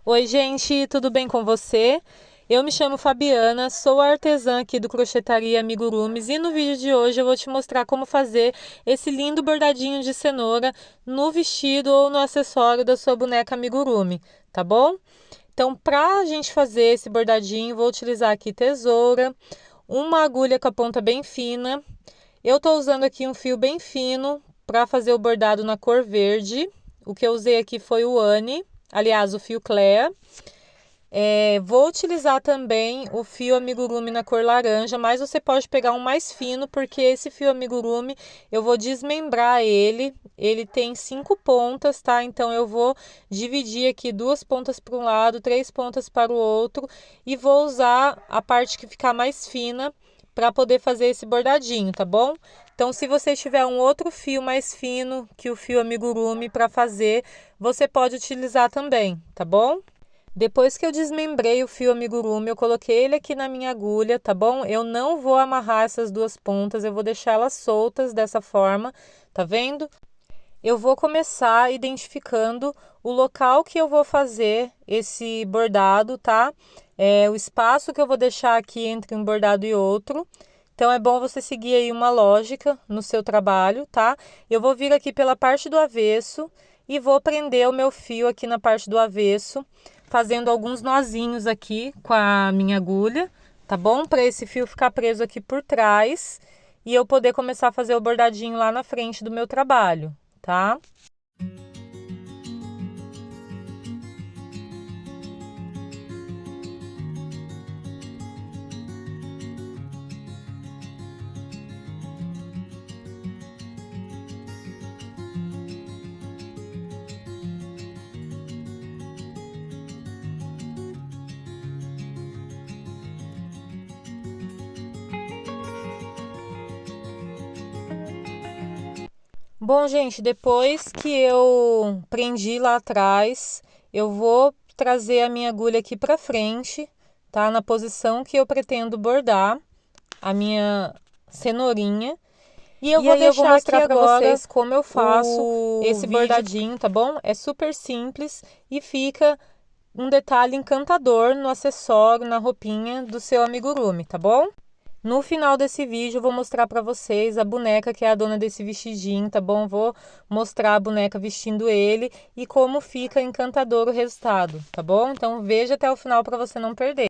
Oi, gente, tudo bem com você? Eu me chamo Fabiana, sou a artesã aqui do Crochetaria Amigurumis e no vídeo de hoje eu vou te mostrar como fazer esse lindo bordadinho de cenoura no vestido ou no acessório da sua boneca amigurumi, tá bom? Então, para a gente fazer esse bordadinho, vou utilizar aqui tesoura, uma agulha com a ponta bem fina. Eu tô usando aqui um fio bem fino para fazer o bordado na cor verde. O que eu usei aqui foi o Anne, aliás, o fio Clea. Vou utilizar também o fio amigurumi na cor laranja, mas você pode pegar um mais fino, porque esse fio amigurumi eu vou desmembrar ele. Ele tem 5 pontas, tá? Então eu vou dividir aqui 2 pontas para um lado, 3 pontas para o outro e vou usar a parte que ficar mais fina para poder fazer esse bordadinho, tá bom? Então, se você tiver um outro fio mais fino que o fio amigurumi para fazer, você pode utilizar também, tá bom? Depois que eu desmembrei o fio amigurumi, eu coloquei ele aqui na minha agulha, tá bom? Eu não vou amarrar essas duas pontas, eu vou deixar elas soltas dessa forma, tá vendo? Eu vou começar identificando o local que eu vou fazer esse bordado, tá? O espaço que eu vou deixar aqui entre um bordado e outro. Então, é bom você seguir aí uma lógica no seu trabalho, tá? Eu vou vir aqui pela parte do avesso e vou prender o meu fio aqui na parte do avesso, fazendo alguns nozinhos aqui com a minha agulha, tá bom? Para esse fio ficar preso aqui por trás e eu poder começar a fazer o bordadinho lá na frente do meu trabalho, tá? Bom, gente, depois que eu prendi lá atrás, eu vou trazer a minha agulha aqui pra frente, tá? Na posição que eu pretendo bordar a minha cenourinha. E eu vou deixar aqui agora pra vocês como eu faço esse bordadinho, tá bom? É super simples e fica um detalhe encantador no acessório, na roupinha do seu amigurumi, tá bom? No final desse vídeo eu vou mostrar pra vocês a boneca que é a dona desse vestidinho, tá bom? Vou mostrar a boneca vestindo ele e como fica encantador o resultado, tá bom? Então veja até o final pra você não perder.